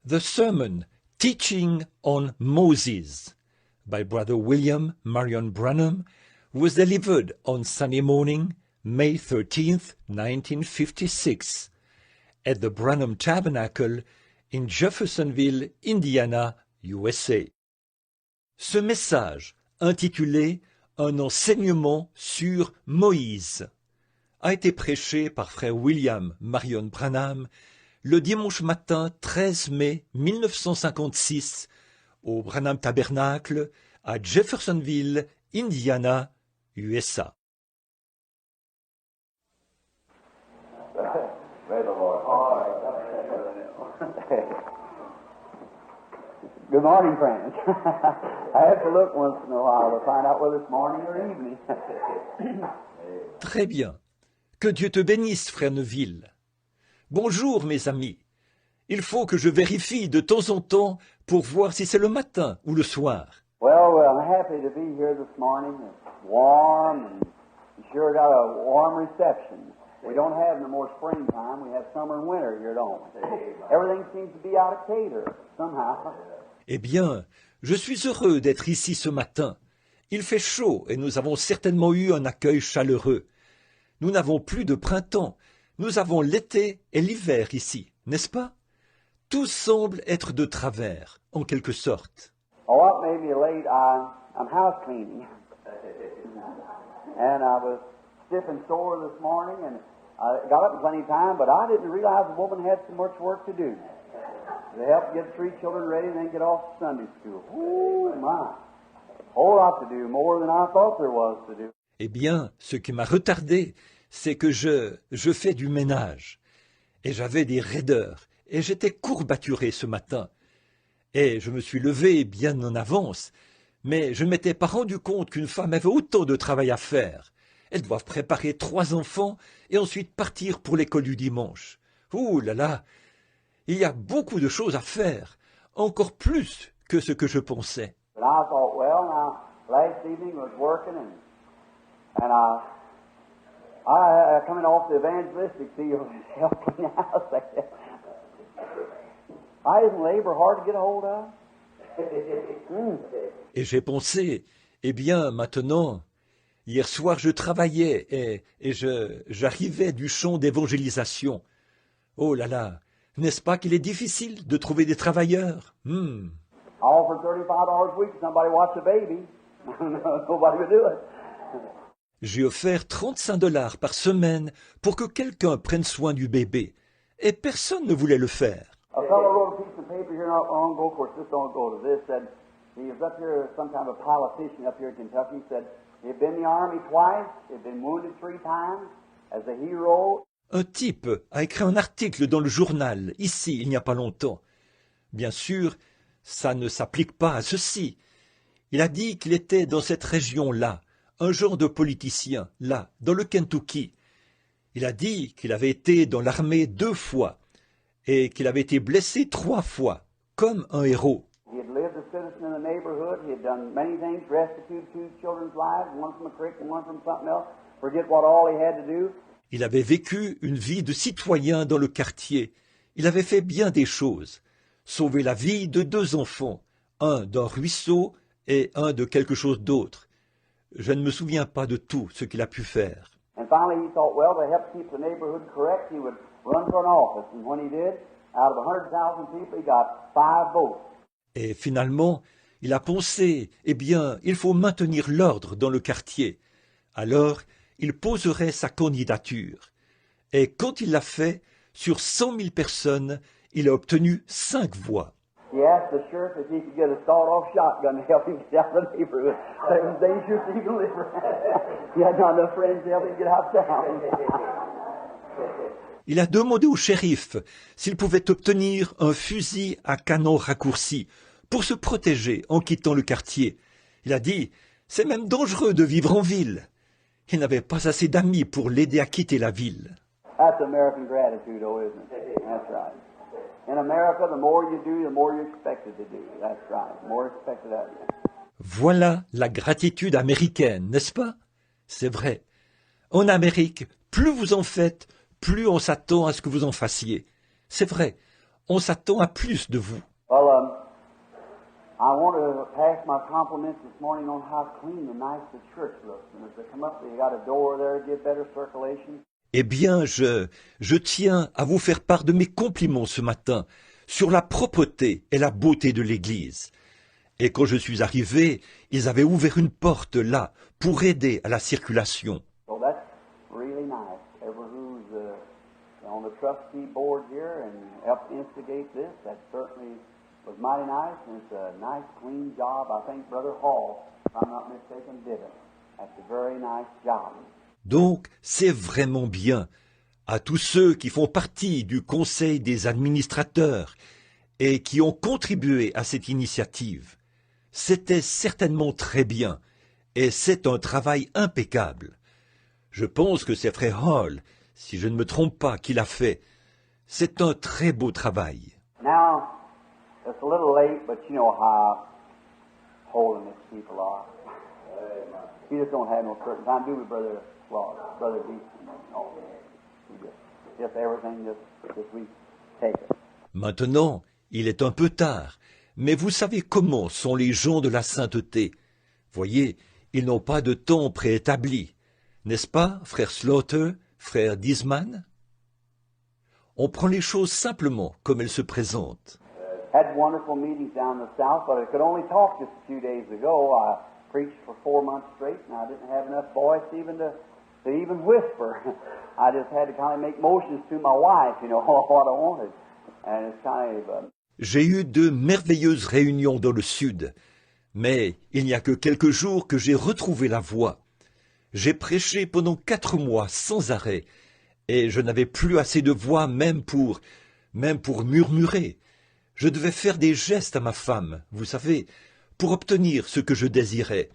The sermon Teaching on Moses by Brother William Marion Branham was delivered on Sunday morning, May 13th, 1956, at the Branham Tabernacle in Jeffersonville, Indiana, USA. Ce message, intitulé « Un enseignement sur Moïse », a été prêché par frère William Marion Branham le dimanche matin 13 mai 1956 au Branham Tabernacle à Jeffersonville, Indiana, USA. Good morning, friends. I have to look once in a while to find out whether it's morning or evening. Très bien. Que Dieu te bénisse, frère Neville. Bonjour, mes amis. Il faut que je vérifie de temps en temps pour voir si c'est le matin ou le soir. Well, I'm happy to be here this morning. It's warm and you sure got a warm reception. We don't have no more springtime. We have summer and winter here, don't we? Everything seems to be out of cater somehow. Eh bien, je suis heureux d'être ici ce matin. Il fait chaud et nous avons certainement eu un accueil chaleureux. Nous n'avons plus de printemps. Nous avons l'été et l'hiver ici, n'est-ce pas? Tout semble être de travers, en quelque sorte. Oh, what made me late? I'm house cleaning. And I was stiff and sore this morning, and I got up in plenty of time, but I didn't realize the woman had so much work to do. To help get 3 children ready and then get off to Sunday school. Ooh, my. A whole lot to do, more than I thought there was to do. Eh bien, ce qui m'a retardé, c'est que je fais du ménage. Et j'avais des raideurs, et j'étais courbaturé ce matin. Et je me suis levé bien en avance, mais je ne m'étais pas rendu compte qu'une femme avait autant de travail à faire. Elles doivent préparer 3 enfants et ensuite partir pour l'école du dimanche. Ouh là là, il y a beaucoup de choses à faire, encore plus que ce que je pensais. But I thought, well, now, last evening was working, and I coming off the evangelistic field helping the house. I didn't labor hard to get a hold of. Et j'ai pensé, eh bien, maintenant, hier soir je travaillais et j'arrivais du champ d'évangélisation. Oh là là, n'est-ce pas qu'il est difficile de trouver des travailleurs? I offered $35 a week to somebody watch a baby. Nobody would do it. J'ai offert 35 $ par semaine pour que quelqu'un prenne soin du bébé. Et personne ne voulait le faire. A fellow wrote a piece of paper here not long ago, of course this don't go to this, said he was up here, some kind of a politician up here in Kentucky, said he'd been in the army twice, he'd been wounded 3 times, as a hero. Un type a écrit un article dans le journal, ici, il n'y a pas longtemps. Bien sûr, ça ne s'applique pas à ceci. Il a dit qu'il était dans cette région-là, un genre de politicien, là, dans le Kentucky. Il a dit qu'il avait été dans l'armée 2 fois et qu'il avait été blessé 3 fois, comme un héros. He had lived a citizen in the neighborhood. He had done many things, rescued 2 children's lives, one from a creek and one from something else. Forget what all he had to do. Il avait vécu une vie de citoyen dans le quartier. Il avait fait bien des choses. Sauver la vie de 2 enfants, un d'un ruisseau et un de quelque chose d'autre. Je ne me souviens pas de tout ce qu'il a pu faire. And finally he thought, well, to help keep the neighborhood correct, he would run for an office. And when he did, out of 100,000 people, he got 5 votes. Et finalement, il a pensé, eh bien, il faut maintenir l'ordre dans le quartier. Alors, il poserait sa candidature. Et quand il l'a fait, sur 100 000 personnes, il a obtenu 5 voix. He asked the sheriff if he could get a sawed-off shotgun to help him get out of the neighborhood. It was dangerous to even live around. He had not enough friends to help him get out of town. Il a demandé au shérif s'il pouvait obtenir un fusil à canon raccourci pour se protéger en quittant le quartier. Il a dit « C'est même dangereux de vivre en ville ». Il n'avait pas assez d'amis pour l'aider à quitter la ville. That's American gratitude, though, isn't it? That's right. In America, the more you do, the more you're expected to do. That's right. The more expected of you. Voilà la gratitude américaine, n'est-ce pas? C'est vrai. En Amérique, plus vous en faites, plus on s'attend à ce que vous en fassiez. C'est vrai. On s'attend à plus de vous. Well, I want to pass my compliments this morning on how clean and nice the church looks. And as they come up, they got a door there to give better circulation. Eh bien, je tiens à vous faire part de mes compliments ce matin sur la propreté et la beauté de l'église. Et quand je suis arrivé, ils avaient ouvert une porte là pour aider à la circulation. So that's really nice. Everyone who's on the trustee board here and helped instigate this, that certainly was mighty nice, and it's a nice, clean job. I think Brother Hall, if I'm not mistaken, did it. That's a very nice job. Donc, c'est vraiment bien. À tous ceux qui font partie du conseil des administrateurs et qui ont contribué à cette initiative, c'était certainement très bien, et c'est un travail impeccable. Je pense que c'est Frère Hall, si je ne me trompe pas, qui l'a fait. C'est un très beau travail. Now, it's a little late, but you know how holiness people are. You just don't have no certain time, do we, Brother Claude, Brother Beeson? No, you just everything just we take it. Maintenant, il est un peu tard, mais vous savez comment sont les gens de la sainteté. Voyez, ils n'ont pas de temps préétabli. N'est-ce pas, frère Slaughter, frère Disman? On prend les choses simplement comme elles se présentent. Had wonderful meetings down the south, but I could only talk just a few days ago. I preached for 4 months straight, and I didn't have enough voice even to even whisper. I just had to kind of make motions to my wife, you know, what I wanted. And it's kind of... J'ai eu de merveilleuses réunions dans le sud, mais il n'y a que quelques jours que j'ai retrouvé la voix. J'ai prêché pendant 4 mois sans arrêt, et je n'avais plus assez de voix même pour murmurer. Je devais faire des gestes à ma femme, vous savez, pour obtenir ce que je désirais.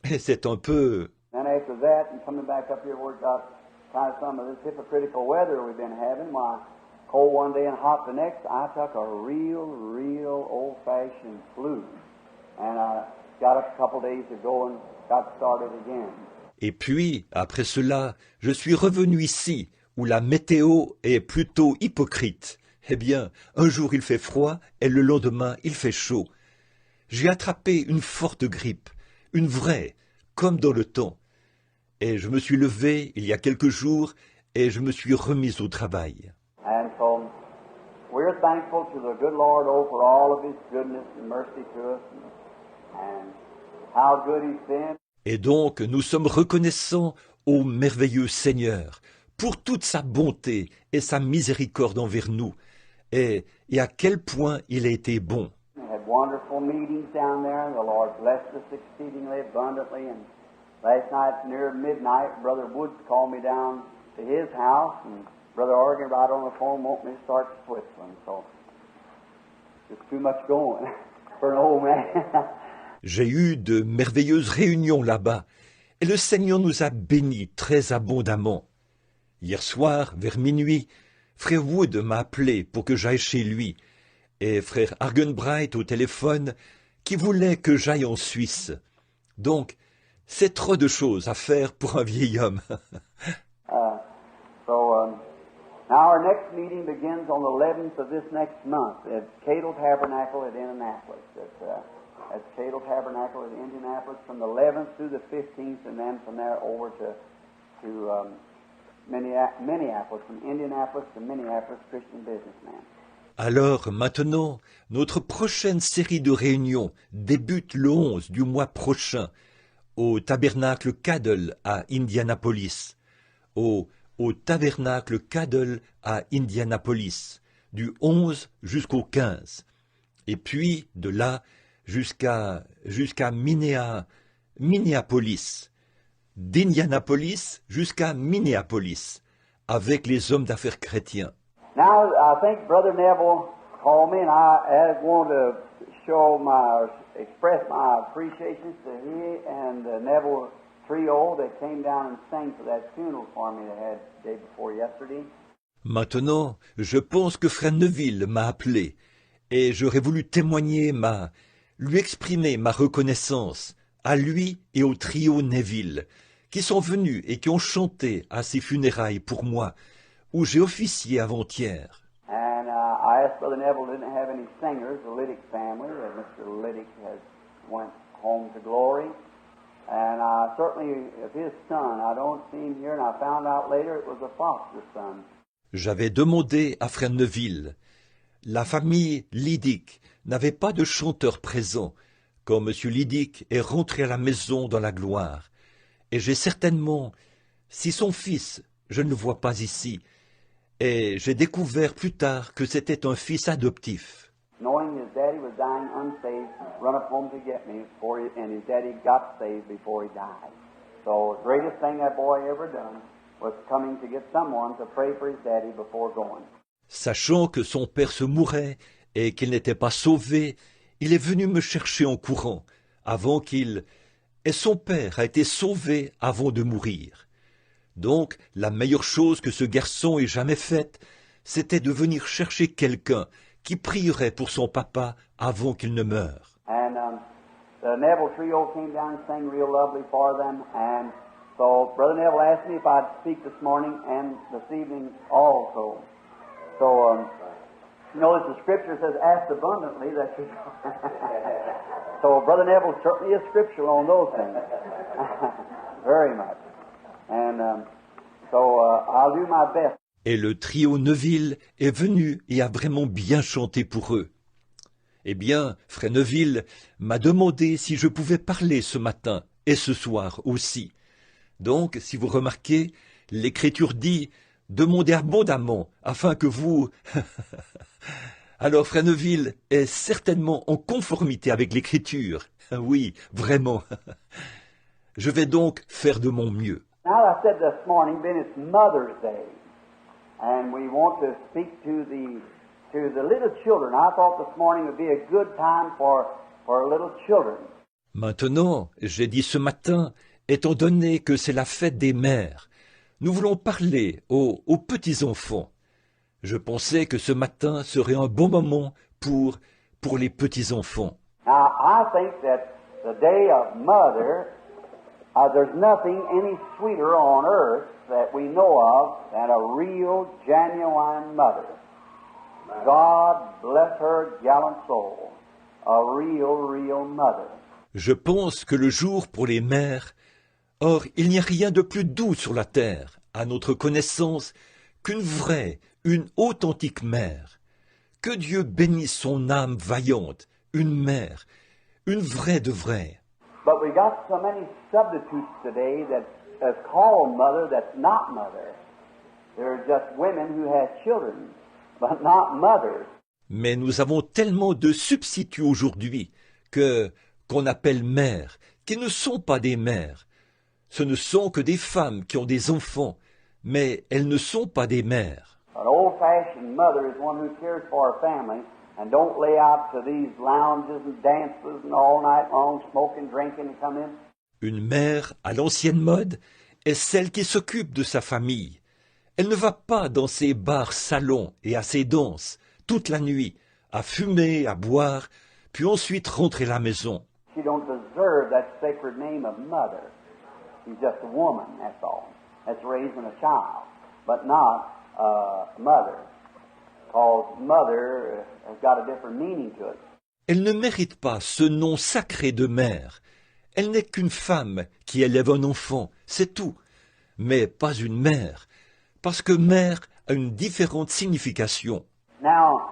Et c'est un peu... And after that, and coming back up here where it got kind of some of this hypocritical weather we've been having, why, cold one day and hot the next, I took a real old-fashioned flu. And I got up a couple days ago and got started again. Et puis, après cela, je suis revenu ici, où la météo est plutôt hypocrite. Eh bien, un jour il fait froid et le lendemain il fait chaud. J'ai attrapé une forte grippe, une vraie, comme dans le temps. Et je me suis levé il y a quelques jours et je me suis remis au travail. And so we're thankful to the good Lord for all of His goodness and mercy to us, and how good He's been. Et donc, nous sommes reconnaissants au merveilleux Seigneur pour toute sa bonté et sa miséricorde envers nous, et à quel point il a été bon. We had wonderful meetings down there, and the Lord blessed us exceedingly abundantly. And last night, near midnight, Brother Woods called me down to his house, and Brother Oregon right on the phone wanted me to start Switzerland. So, just too much going for an old man. J'ai eu de merveilleuses réunions là-bas, et le Seigneur nous a bénis très abondamment. Hier soir, vers minuit, frère Wood m'a appelé pour que j'aille chez lui, et frère Argenbright au téléphone, qui voulait que j'aille en Suisse. Donc, c'est trop de choses à faire pour un vieil homme. Now our next meeting begins on the 11th of this next month at Cadle Tabernacle at Indianapolis. At Cadle Tabernacle at Indianapolis from the 11th through the 15th, and then from there over to Minneapolis, from Indianapolis to Minneapolis, Christian Businessman. Alors maintenant, notre prochaine série de réunions débute le 11 du mois prochain au tabernacle Cadle à Indianapolis, au tabernacle Cadle à Indianapolis, du 11 jusqu'au 15, et puis de là jusqu'à Minneapolis, d'Indianapolis jusqu'à Minneapolis, avec les hommes d'affaires chrétiens. Now, I think Brother Neville called me, and I want to express my appreciation to he and the Neville trio that came down and sang for that funeral for me they had the day before yesterday. Maintenant, je pense que frère Neville m'a appelé, et j'aurais voulu lui exprimer ma reconnaissance à lui et au trio Neville, qui sont venus et qui ont chanté à ses funérailles pour moi, où j'ai officié avant-hier. And I last, Brother Neville didn't have any singers, the Liddick family. Mr. Liddick has went home to glory. And certainly, of his son, I don't see him here, and I found out later it was a foster son. J'avais demandé à Frère Neville. La famille Liddick n'avait pas de chanteur présent quand M. Liddick est rentré à la maison dans la gloire. Et j'ai certainement, si son fils, je ne le vois pas ici, et j'ai découvert plus tard que c'était un fils adoptif. Knowing his daddy was dying unsaved, run up home to get me, and his daddy got saved before he died. So the greatest thing that boy ever done was coming to get someone to pray for his daddy before going. Sachant que son père se mourait et qu'il n'était pas sauvé, il est venu me chercher en courant, avant qu'il... Et son père a été sauvé avant de mourir. Donc, la meilleure chose que ce garçon ait jamais faite, c'était de venir chercher quelqu'un qui prierait pour son papa avant qu'il ne meure. And the Neville trio came down and sang real lovely for them, and so Brother Neville asked me if I'd speak this morning and this evening also. So, you know, as the Scripture says, ask abundantly that you... So Brother Neville certainly is scriptural on those things. Very much. And I'll do my best. Et le trio Neville est venu et a vraiment bien chanté pour eux. Eh bien, Frère Neville m'a demandé si je pouvais parler ce matin et ce soir aussi. Donc, si vous remarquez, l'Écriture dit « Demandez abondamment afin que vous... » Alors, Frère Neville est certainement en conformité avec l'Écriture. Oui, vraiment. Je vais donc faire de mon mieux. Now, I said this morning, being it's Mother's Day, and we want to speak to the little children. I thought this morning would be a good time for little children. Maintenant, j'ai dit ce matin, étant donné que c'est la fête des mères, nous voulons parler aux petits-enfants. Je pensais que ce matin serait un bon moment pour les petits-enfants. Now, I think that the day of Mother, there's nothing any sweeter on earth that we know of than a real, genuine mother. God bless her gallant soul. A real mother. Je pense que le jour pour les mères, or il n'y a rien de plus doux sur la terre, à notre connaissance, qu'une vraie, une authentique mère. Que Dieu bénisse son âme vaillante, une mère, une vraie de vraie. But we got so many substitutes today that is called mother that's not mother. They're just women who have children, but not mothers. Mais nous avons tellement de substituts aujourd'hui qu'on appelle mères, qui ne sont pas des mères. Ce ne sont que des femmes qui ont des enfants, mais elles ne sont pas des mères. An old-fashioned mother is one who cares for her family and don't lay out to these lounges and dances and all night long smoking, drinking and come in. Une mère à l'ancienne mode est celle qui s'occupe de sa famille. Elle ne va pas dans ses bars salons et à ses danses toute la nuit, à fumer, à boire, puis ensuite rentrer à la maison. She don't deserve that sacred name of mother. She's just a woman, that's all. That's raising a child, but not mother. Because mother has got a different meaning to it. Elle ne mérite pas ce nom sacré de mère. Elle n'est qu'une femme qui élève un enfant, c'est tout. Mais pas une mère, parce que mère a une différente signification. Now,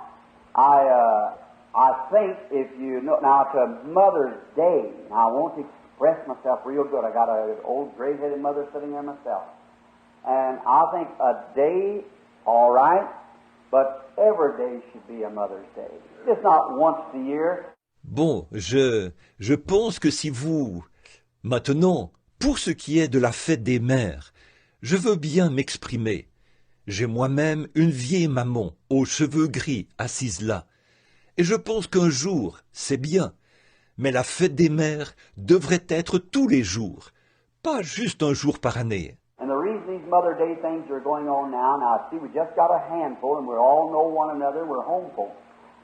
I think if you know, now to Mother's Day, now I won't express myself real good. I got an old gray-headed mother sitting there myself. And I think a day, all right, but every day should be a Mother's Day. Just not once a year. Bon, je pense que si vous... Maintenant, pour ce qui est de la fête des mères, je veux bien m'exprimer. J'ai moi-même une vieille maman aux cheveux gris assise là. Et je pense qu'un jour, c'est bien. Mais la fête des mères devrait être tous les jours, pas juste un jour par année. And the reason these Mother Day things are going on now, I see we just got a handful and we all know one another, we're home folk.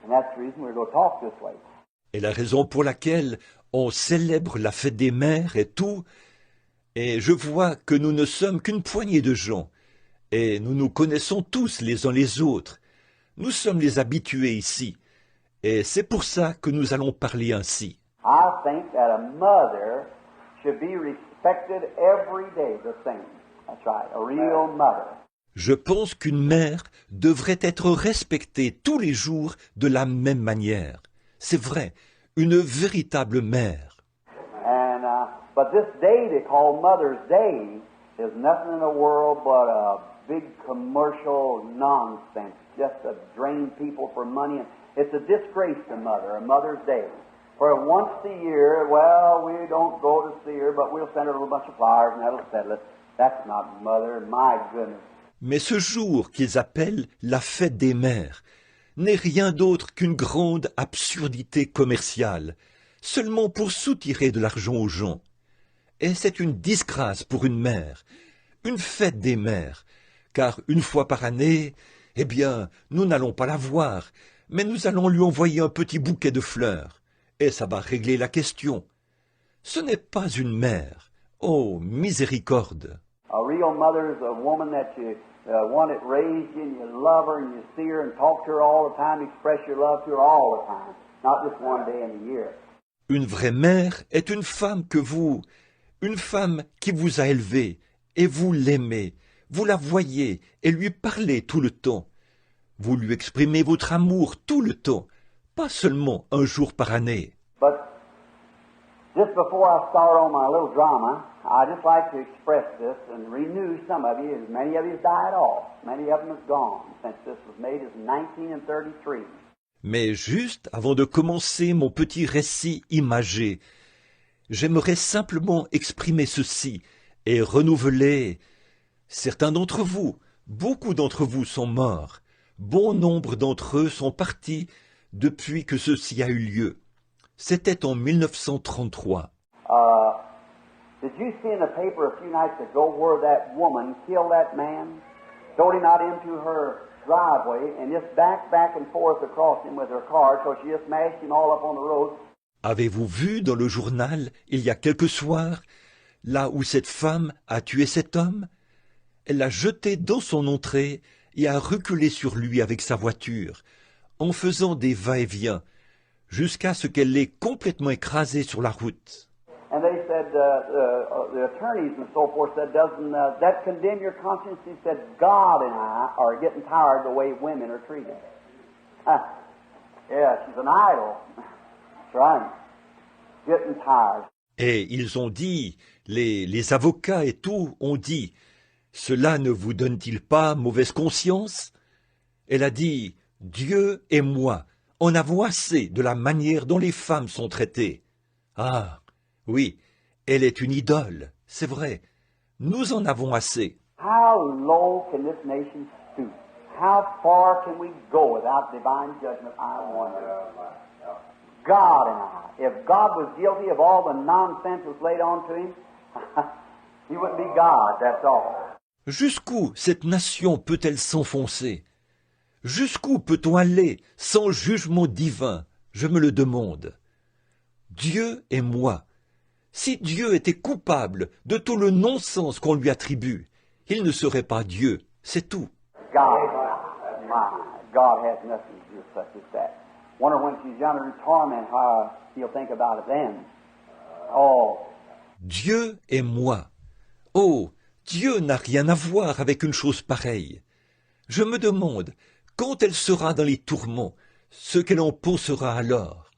And that's the reason we're going to talk this way. Et la raison pour laquelle on célèbre la fête des mères et tout, et je vois que nous ne sommes qu'une poignée de gens, et nous nous connaissons tous les uns les autres. Nous sommes les habitués ici, et c'est pour ça que nous allons parler ainsi. I think that a mother should be respected every day the same. That's right, a real mother. Je pense qu'une mère devrait être respectée tous les jours de la même manière. C'est vrai, une véritable mère. And but this day they call Mother's Day is nothing in the world but a big commercial nonsense, just to drain people for money. And it's a disgrace to a Mother's Day. For once a year, well, we don't go to see her, but we'll send her a little bunch of flowers and that'll settle it. That's not Mother, my goodness. Mais ce jour qu'ils appellent la fête des mères n'est rien d'autre qu'une grande absurdité commerciale, seulement pour soutirer de l'argent aux gens. Et c'est une disgrâce pour une mère, une fête des mères, car une fois par année, eh bien, nous n'allons pas la voir, mais nous allons lui envoyer un petit bouquet de fleurs, et ça va régler la question. Ce n'est pas une mère. Oh, miséricorde! A real mother is a woman that you one that raised you and you love her and you see her and talk to her all the time, express your love to her all the time, not just one day in a year. Une vraie mère est une femme qui vous a élevé, et vous l'aimez, vous la voyez et lui parlez tout le temps. Vous lui exprimez votre amour tout le temps, pas seulement un jour par année. But just before I start on my little drama, I'd just like to express this and renew some of you. Many of you died off. Many of them have gone since this was made in 1933. Mais juste avant de commencer mon petit récit imagé, j'aimerais simplement exprimer ceci et renouveler. Certains d'entre vous, beaucoup d'entre vous sont morts. Bon nombre d'entre eux sont partis depuis que ceci a eu lieu. C'était en 1933. Did you see in the paper a few nights ago where that woman killed that man, throwed him out into her driveway, and just back and forth across him with her car, so she just smashed him all up on the road? Avez-vous vu dans le journal, il y a quelques soirs, là où cette femme a tué cet homme? Elle l'a jeté dans son entrée et a reculé sur lui avec sa voiture, en faisant des va-et-vient, jusqu'à ce qu'elle l'ait complètement écrasé sur la route. And they said, the attorneys and so forth said, doesn't that condemn your conscience? He said, God and I are getting tired of the way women are treated. Yeah, she's an idol. That's right. Getting tired. Et ils ont dit, les avocats et tout ont dit, cela ne vous donne-t-il pas mauvaise conscience? Elle a dit, Dieu et moi en avons assez de la manière dont les femmes sont traitées. Ah, oui, elle est une idole, c'est vrai. Nous en avons assez. How low can this nation stoop? How far can we go without divine judgment? I wonder. God and I. If God was guilty of all the nonsense that was laid on to him, he wouldn't be God, that's all. Jusqu'où cette nation peut-elle s'enfoncer? Jusqu'où peut-on aller sans jugement divin? Je me le demande. Dieu et moi. Si Dieu était coupable de tout le non-sens qu'on lui attribue, il ne serait pas Dieu, c'est tout. God has nothing to do with such as that. Wonder when she's yonder in torment how he'll think about it then. Oh. Dieu et moi. Oh, Dieu n'a rien à voir avec une chose pareille. Je me demande, quand elle sera dans les tourments, ce qu'elle en pensera alors.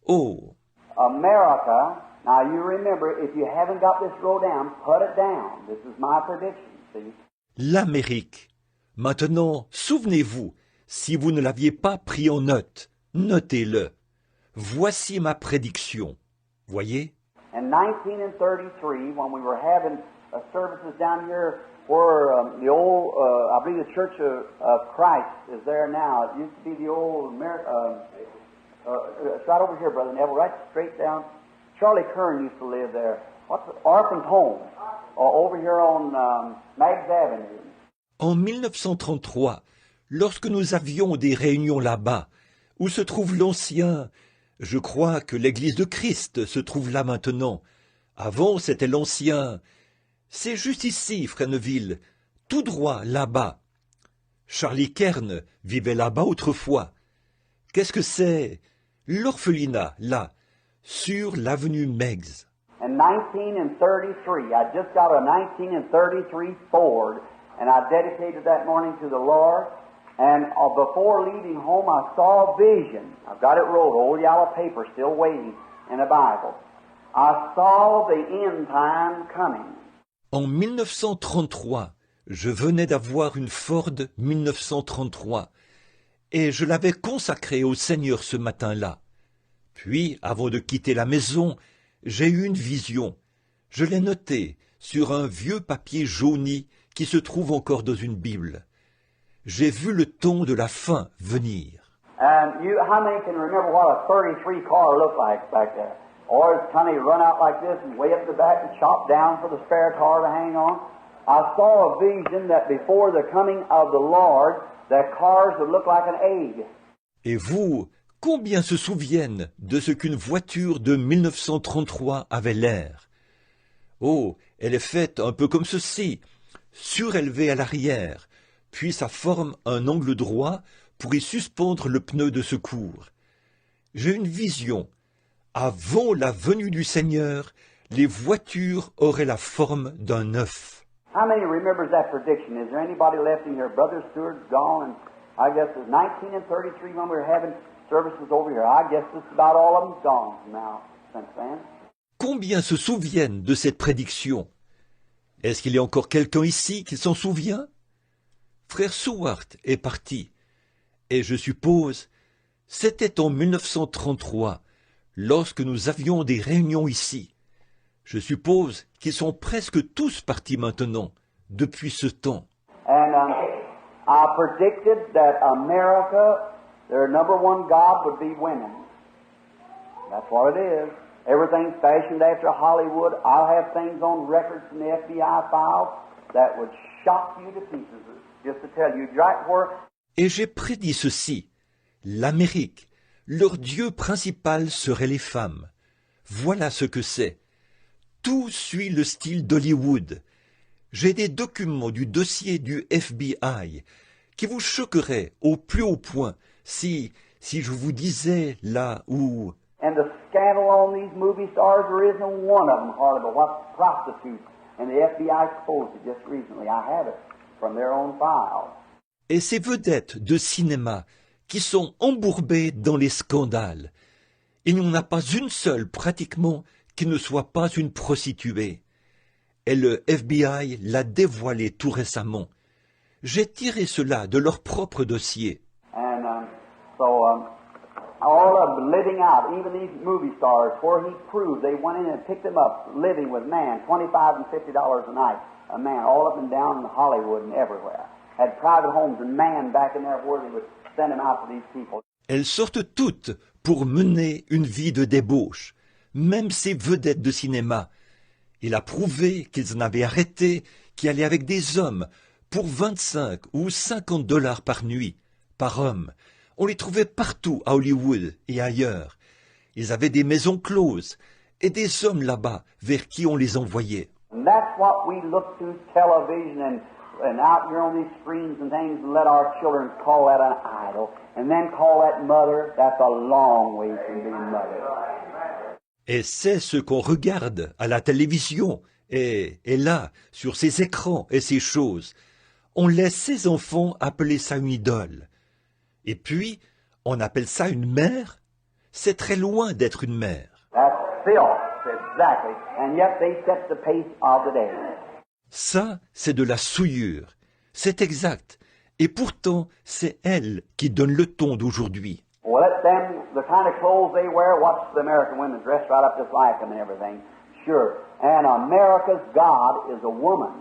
Oh. America, now you remember, if you haven't got this wrote down, put it down. This is my prediction, see? L'Amérique. Maintenant, souvenez-vous, si vous ne l'aviez pas pris en note, notez-le. Voici ma prédiction. Voyez? In 1933, when we were having services down here where the old, I believe the Church of Christ is there now. It used to be the old, it's right over here, Brother Neville, right straight down. Charlie Kern used to live there. What's the Orphan's Home? Over here on Maggs Avenue. En 1933, lorsque nous avions des réunions là-bas, où se trouve l'ancien, je crois que l'église de Christ se trouve là maintenant. Avant, c'était l'ancien. C'est juste ici, Fresneville, tout droit là-bas. Charlie Kern vivait là-bas autrefois. Qu'est-ce que c'est? L'orphelinat, là, sur l'avenue Meigs. In 1933, I just got a 1933 Ford, and I dedicated that morning to the Lord. And before leaving home, I saw a vision. I've got it rolled, old yellow paper, still waiting in a Bible. I saw the end time coming. En 1933, je venais d'avoir une Ford 1933 et je l'avais consacrée au Seigneur ce matin-là. Puis, avant de quitter la maison, j'ai eu une vision. Je l'ai notée sur un vieux papier jauni qui se trouve encore dans une Bible. J'ai vu le temps de la fin venir. How many can remember what a 33 car looked like back there? Or it's kind of run out like this and way up the back and chopped down for the spare car to hang on. I saw a vision that before the coming of the Lord, that cars would look like an egg. Et vous, combien se souviennent de ce qu'une voiture de 1933 avait l'air? Oh, elle est faite un peu comme ceci, surélevée à l'arrière, puis ça forme un angle droit pour y suspendre le pneu de secours. J'ai une vision. Avant la venue du Seigneur, les voitures auraient la forme d'un œuf. How many remembers that prediction? Is there anybody left in here? Brother Stewart's gone, and I guess it was 1933 when we were having services over here. I guess just about all of them's gone now since then. Combien se souviennent de cette prédiction? Est-ce qu'il y a encore quelqu'un ici qui s'en souvient? Frère Stewart est parti, et je suppose, c'était en 1933, lorsque nous avions des réunions ici. Je suppose qu'ils sont presque tous partis maintenant, depuis ce temps. And I predicted that America, their number one God would be women. That's what it is. Everything's fashioned after Hollywood. I'll have things on record from the FBI files that would shock you to pieces. Just to tell you, right where... Et j'ai prédit ceci. L'Amérique, leur dieu principal serait les femmes. Voilà ce que c'est. Tout suit le style d'Hollywood. J'ai des documents du dossier du FBI qui vous choqueraient au plus haut point si je vous disais là où... And the scandal on these movie stars, there isn't one of them hardly but what's prostitutes. And the FBI exposed it just recently. I have it from their own files. Et ces vedettes de cinéma qui sont embourbées dans les scandales. Il n'y en a pas une seule, pratiquement, qui ne soit pas une prostituée. Et le FBI l'a dévoilé tout récemment. J'ai tiré cela de leur propre dossier. And all of them living out, even these movie stars, where he proved they went in and picked them up, living with man, $25 and $50 a night, a man, all up and down in Hollywood and everywhere. Had private homes and man back in there where they would send them out to these people. Elles sortent toutes pour mener une vie de débauche, même ces vedettes de cinéma. Il a prouvé qu'ils en avaient arrêté, qui allaient avec des hommes pour 25 ou 50 $ par nuit, par homme. On les trouvait partout à Hollywood et ailleurs. Ils avaient des maisons closes et des hommes là-bas vers qui on les envoyait. And that's what we look through television and out here on these screens and things and let our children call that an idol and then call that mother. That's a long way from being mother. Et c'est ce qu'on regarde à la télévision et là, sur ces écrans et ces choses. On laisse ses enfants appeler ça une idole. Et puis, on appelle ça une mère. C'est très loin d'être une mère. That's filth, exactly. And yet they set the pace of the day. Ça, c'est de la souillure. C'est exact. Et pourtant, c'est elle qui donne le ton d'aujourd'hui. Well, let them, the kind of clothes they wear, watch the American women dressed right up just like them and everything. Sure. And America's God is a woman,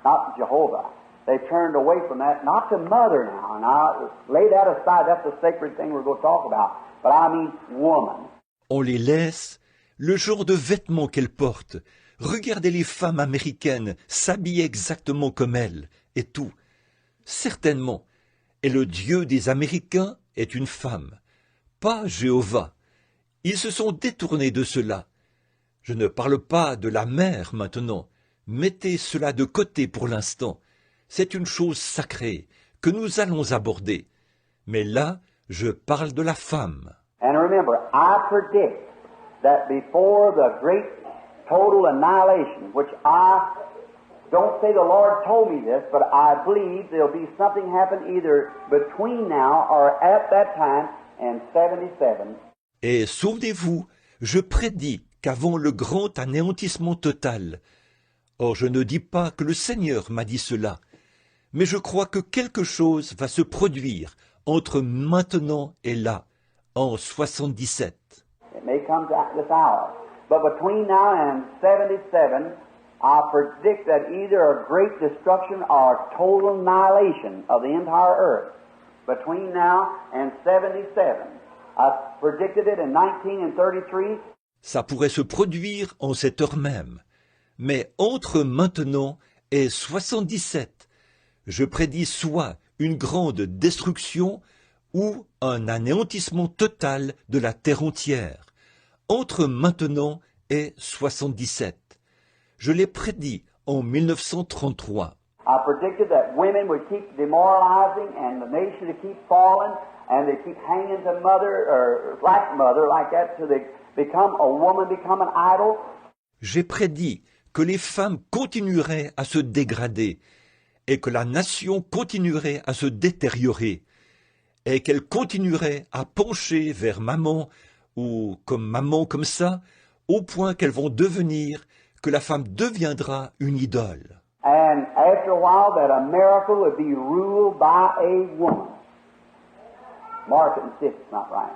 not Jehovah. They turned away from that, not to mother now. Now, lay that aside. That's a sacred thing we're going to talk about. But I mean woman. On les laisse, le genre de vêtements qu'elles portent. Regardez les femmes américaines s'habiller exactement comme elles, et tout. Certainement. Et le Dieu des Américains est une femme, pas Jéhovah. Ils se sont détournés de cela. Je ne parle pas de la mère maintenant. Mettez cela de côté pour l'instant. C'est une chose sacrée, que nous allons aborder. Mais là, je parle de la femme. And remember, I predict that before the great total annihilation, which I don't say the Lord told me this, but I believe there'll be something happen either between now or at that time and 77. Et souvenez-vous, je prédis qu'avant le grand anéantissement total, or je ne dis pas que le Seigneur m'a dit cela, mais je crois que quelque chose va se produire entre maintenant et là, en 77. It may come to this hour. But between now and 77, I predict that either a great destruction or a total annihilation of the entire earth. Between now and 77. I predicted it in 1933. Ça pourrait se produire en cette heure même. Mais entre maintenant et 77, je prédis soit une grande destruction ou un anéantissement total de la terre entière. Entre maintenant et 77. Je l'ai prédit en 1933. I predicted that women would keep demoralizing and the nation would keep falling and they keep hanging to mother or like that till they become a woman, become an idol. J'ai prédit que les femmes continueraient à se dégrader et que la nation continuerait à se détériorer et qu'elle continuerait à pencher vers maman ou comme ça, au point qu'elles vont devenir, que la femme deviendra une idole. And after a while that America would be ruled by a woman. Mark it and see if it's not right.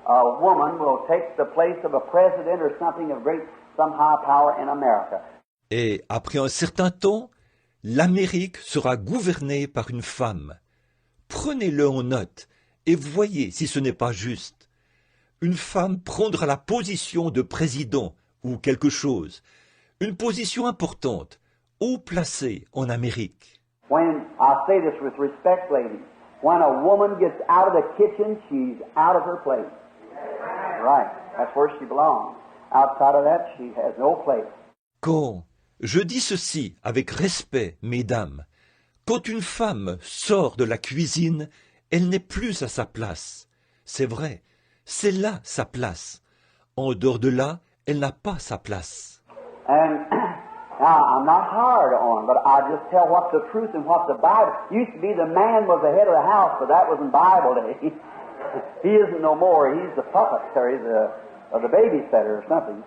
A woman will take the place of a president or something of great, some high power in America. Et après un certain temps, l'Amérique sera gouvernée par une femme. Prenez-le en note et voyez si ce n'est pas juste. Une femme prendra la position de président ou quelque chose, une position importante, haut placée en Amérique. When I say this with respect, ladies, when a woman gets out of the kitchen, she's out of her place. Right, that's where she belongs. Outside of that, she has no place. Quand je dis ceci avec respect, mesdames, quand une femme sort de la cuisine, elle n'est plus à sa place. C'est vrai, c'est là sa place. En dehors de là, elle n'a pas sa place. And now, I'm not hard on, but I just tell what's the truth and what's the Bible. Used to be the man was the head of the house, but that was in Bible days. He isn't no more. He's the puppet, or he's the babysitter or something.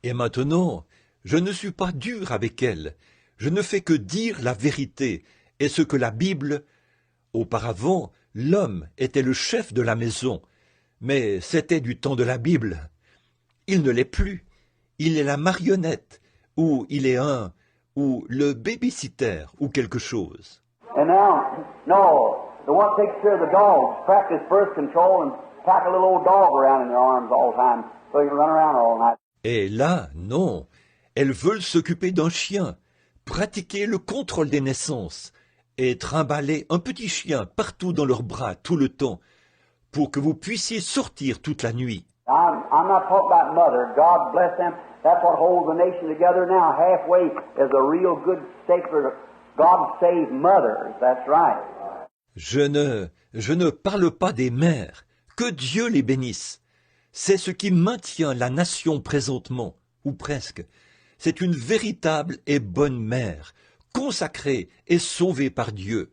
Et maintenant, je ne suis pas dur avec elle. Je ne fais que dire la vérité et ce que la Bible... Auparavant, l'homme était le chef de la maison, mais c'était du temps de la Bible. Il ne l'est plus. Il est la marionnette, ou il est ou le babysitter, ou quelque chose. And now, no, the one that takes care of the dogs, practice birth control and pack a little old dog around in their arms all the time so you can run around all night. Et là, non, elles veulent s'occuper d'un chien, pratiquer le contrôle des naissances, et trimballer un petit chien partout dans leurs bras tout le temps, pour que vous puissiez sortir toute la nuit. I'm not talking about mother. God bless them. That's what holds the nation together now. Halfway is a real good, sacred, God-saved mothers. That's right. Je ne parle pas des mères. Que Dieu les bénisse. C'est ce qui maintient la nation présentement, ou presque. C'est une véritable et bonne mère, consacrée et sauvée par Dieu.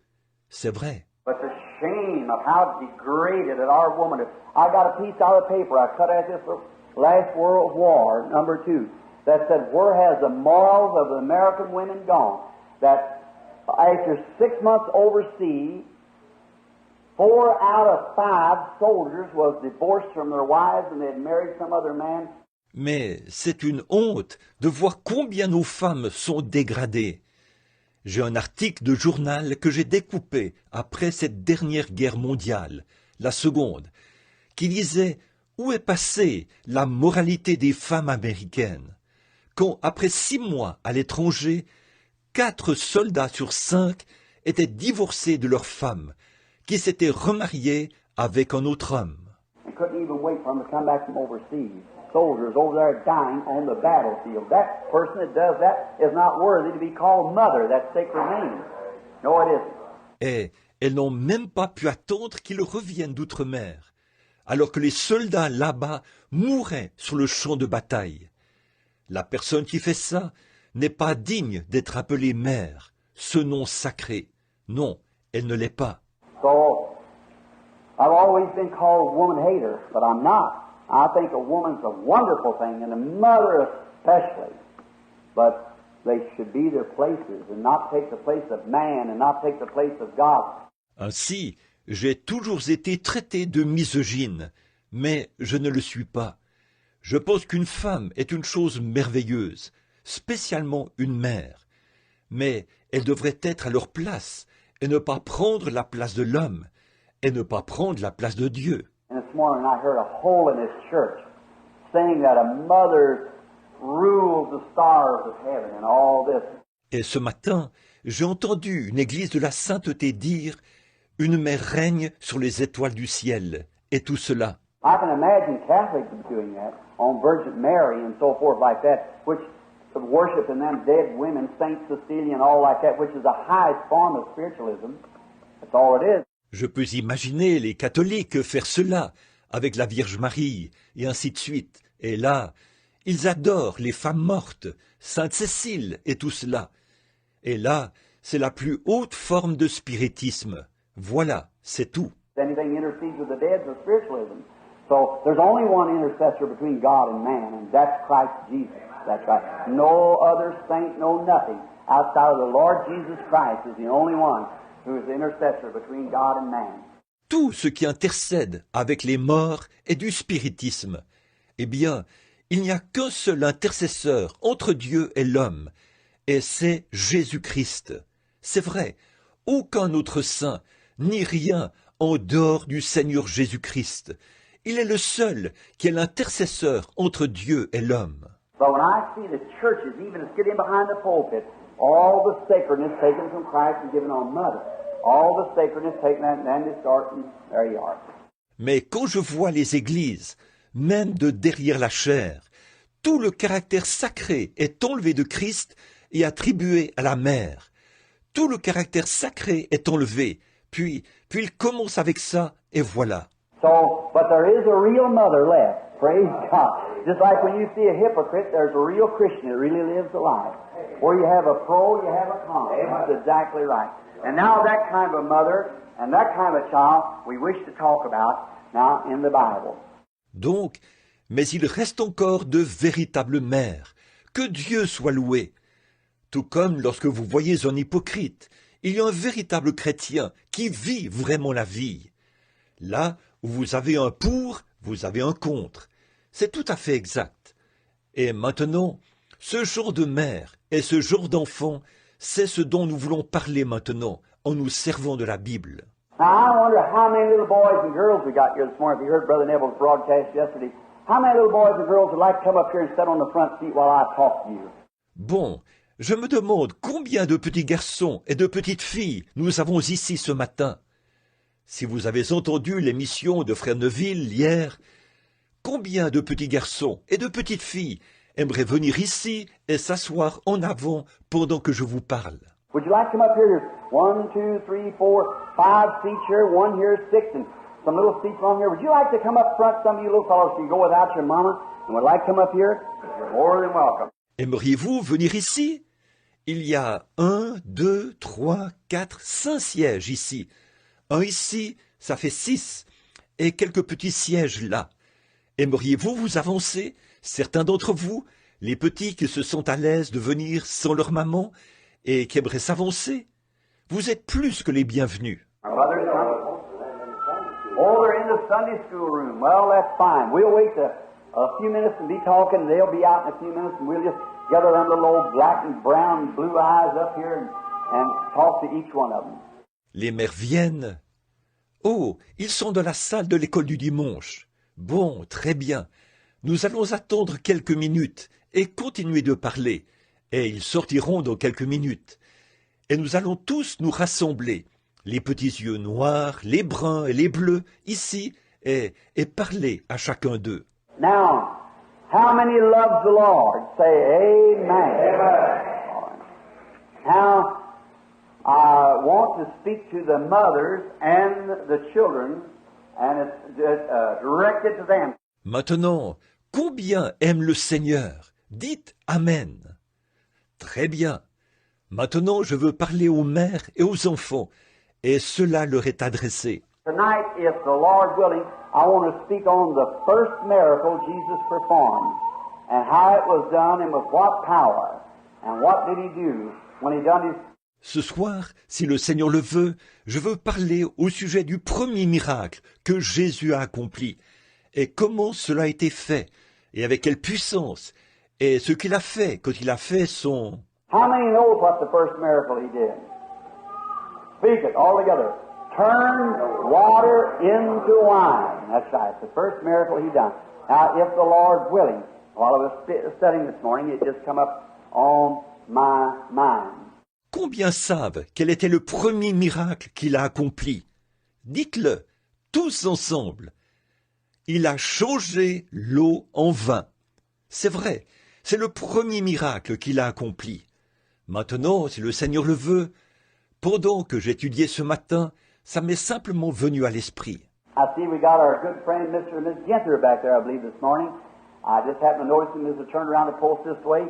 C'est vrai. But the shame of how degraded that our woman is. I got a piece out of the paper I cut at this last World War, number 2, that said, where has the morals of the American women gone? That after 6 months overseas, 4 out of 5 soldiers was divorced from their wives and they had married some other man. Mais c'est une honte de voir combien nos femmes sont dégradées. J'ai un article de journal que j'ai découpé après cette dernière guerre mondiale, la seconde, qui disait où est passée la moralité des femmes américaines, quand après 6 mois à l'étranger, 4 soldats sur 5 étaient divorcés de leurs femmes, qui s'étaient remariés avec un autre homme. They couldn't even wait for them to come back from overseas. Soldiers over there dying on the battlefield. That person that does that is not worthy to be called mother, that sacred name. No, it isn't. elles n'ont même pas pu attendre qu'il revienne d'outre-mer, alors que les soldats là-bas mouraient sur le champ de bataille. La personne qui fait ça n'est pas digne d'être appelée mère, ce nom sacré. Non, elle ne l'est pas. So, I've always been called woman hater, but I'm not. I think a woman's a wonderful thing, and a mother especially. But they should be their places and not take the place of man and not take the place of God. Ainsi, j'ai toujours été traité de misogyne, mais je ne le suis pas. Je pense qu'une femme est une chose merveilleuse, spécialement une mère. Mais elles devraient être à leur place et ne pas prendre la place de l'homme et ne pas prendre la place de Dieu. And this morning I heard a holiness church saying that a mother rules the stars of heaven and all this. Et ce matin, j'ai entendu une église de la sainteté dire « Une mère règne sur les étoiles du ciel » et tout cela. I can imagine Catholics doing that on Virgin Mary and so forth like that, which worship in them dead women, Saint Cecilia and all like that, which is the highest form of spiritualism. That's all it is. Je peux imaginer les catholiques faire cela avec la Vierge Marie et ainsi de suite. Et là, ils adorent les femmes mortes, Sainte Cécile et tout cela. Et là, c'est la plus haute forme de spiritisme. Voilà, c'est tout. Anything intercedes with the dead is spiritualism. So there's only one intercessor between God and man, and that's Christ Jesus. That's right. No other saint, no nothing outside of the Lord Jesus Christ is the only one who is the intercessor between God and man. Tout ce qui intercède avec les morts est du spiritisme. Eh bien, il n'y a qu'un seul intercesseur entre Dieu et l'homme, et c'est Jésus-Christ. C'est vrai, aucun autre saint, ni rien en dehors du Seigneur Jésus-Christ. Il est le seul qui est l'intercesseur entre Dieu et l'homme. But when I see the churches, even getting behind the pulpit, all the sacredness taken from Christ and given on mother. All the sacredness taken and then they start, and there you are. Mais quand je vois les églises, même de derrière la chair, tout le caractère sacré est enlevé de Christ et attribué à la mère. Tout le caractère sacré est enlevé, puis il commence avec ça, et voilà. So, but there is a real mother left. Praise God. Just like when you see a hypocrite, there's a real Christian that really lives the life. Where you have a pro, you have a con. That's exactly right. And now that kind of a mother and that kind of a child we wish to talk about now in the Bible. Donc, mais il reste encore de véritables mères. Que Dieu soit loué. Tout comme lorsque vous voyez un hypocrite, il y a un véritable chrétien qui vit vraiment la vie. Là où vous avez un pour, vous avez un contre. C'est tout à fait exact. Et maintenant, ce genre de mère et ce genre d'enfant, c'est ce dont nous voulons parler maintenant, en nous servant de la Bible. Now, I wonder how many little boys and girls we got here this morning. If you heard Brother Neville's broadcast yesterday, how many little boys and girls would like to come up here and sit on the front seat while I talk to you? Bon, je me demande combien de petits garçons et de petites filles nous avons ici ce matin. Si vous avez entendu l'émission de Frère Neville hier, combien de petits garçons et de petites filles aimeraient venir ici et s'asseoir en avant pendant que je vous parle? Would you like to come up here? There's 1, 2, 3, 4, 5 seats here, one here, 6, and some little seats along here. Would you like to come up front? Some of you little fellows can go without your mama and would like to come up here? You're more than welcome. Aimeriez-vous venir ici? Il y a 1, 2, 3, 4, 5 sièges ici. Un ici, ça fait 6, et quelques petits sièges là. Aimeriez-vous vous avancer? Certains d'entre vous, les petits qui se sentent à l'aise de venir sans leur maman et qui aimeraient s'avancer, vous êtes plus que les bienvenus. Oh, they're in the Sunday school room. Well, that's fine. We'll wait a few minutes and be talking. They'll be out in a few minutes, and we'll just gather them little old black and brown and blue eyes up here and talk to each one of them. Les mères viennent. Oh, ils sont dans la salle de l'école du dimanche. Bon, très bien. Nous allons attendre quelques minutes et continuer de parler. Et ils sortiront dans quelques minutes. Et nous allons tous nous rassembler, les petits yeux noirs, les bruns et les bleus, ici, et parler à chacun d'eux. Now, how many love the Lord? Say amen. Now, I want to speak to the mothers and the children, and it's directed to them. Maintenant, combien aiment le Seigneur? Dites Amen. Très bien. Maintenant, je veux parler aux mères et aux enfants, et cela leur est adressé. Tonight, if the Lord willing, I want to speak on the first miracle Jesus performed, and how it was done, and with what power, and what did he do when he done his... Ce soir, si le Seigneur le veut, je veux parler au sujet du premier miracle que Jésus a accompli, et comment cela a été fait, et avec quelle puissance, et ce qu'il a fait quand il a fait son... How many knows what the first miracle he did? Speak it all together. Turn water into wine. That's right. The first miracle he done. Now, if the Lord willing, while I was studying this morning, it just come up on my mind. Combien savent quel était le premier miracle qu'il a accompli? Dites-le, tous ensemble. Il a changé l'eau en vin. C'est vrai, c'est le premier miracle qu'il a accompli. Maintenant, si le Seigneur le veut, pendant que j'étudiais ce matin, ça m'est simplement venu à l'esprit. I see we got our good friend Mr. and Miss Ginter back there, I believe, this morning. I just happened to notice him as I turned around the post this way.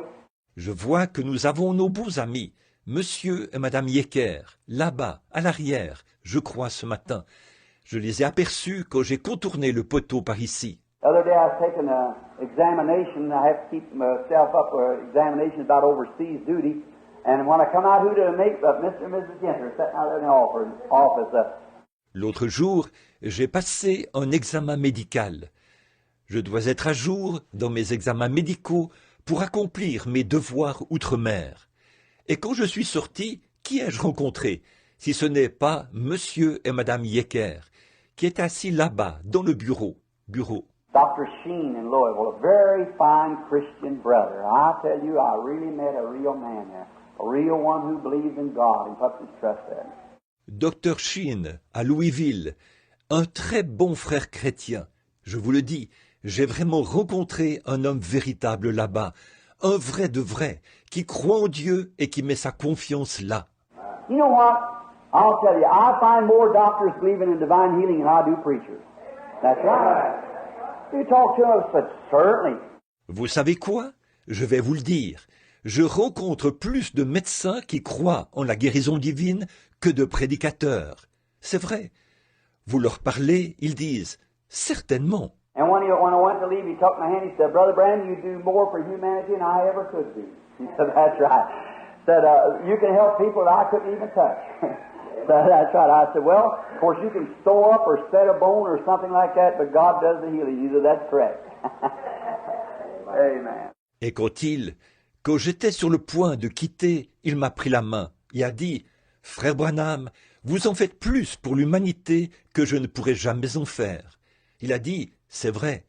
Je vois que nous avons nos bons amis, Monsieur et Madame Yecker, là-bas, à l'arrière, je crois ce matin. Je les ai aperçus quand j'ai contourné le poteau par ici. The other day I was taking an examination. I have to keep myself up for examination about overseas duty. And when I come out, who did I meet but Mr. and Mrs. Ginter sitting out there in the office. L'autre jour, j'ai passé un examen médical. Je dois être à jour dans mes examens médicaux pour accomplir mes devoirs outre-mer. Et quand je suis sorti, qui ai-je rencontré, si ce n'est pas Monsieur et Madame Yecker, qui est assis là-bas, dans le bureau. Dr. Sheen in Louisville, a very fine Christian brother. I tell you, I really met a real man there. A real one who believes in God and puts his trust there. Dr. Sheen, à Louisville, un très bon frère chrétien. Je vous le dis, j'ai vraiment rencontré un homme véritable là-bas, un vrai de vrai, qui croit en Dieu et qui met sa confiance là. You know what? I'll tell you, I find more doctors believing in divine healing than I do preachers. That's right. You talk to us, but certainly. Vous savez quoi? Je vais vous le dire. Je rencontre plus de médecins qui croient en la guérison divine que de prédicateurs. C'est vrai. Vous leur parlez, ils disent « certainement ». And when I went to leave, he took my hand. He said, "Brother Brandon, you do more for humanity than I ever could do." He said, "That's right." He said, "You can help people that I couldn't even touch." So that's right. I said, "Well, of course you can store up or set a bone or something like that, but God does the healing." He said, "That's correct." Amen. Et quand j'étais sur le point de quitter, il m'a pris la main et a dit « Frère Branham, vous en faites plus pour l'humanité que je ne pourrais jamais en faire. » Il a dit « C'est vrai. »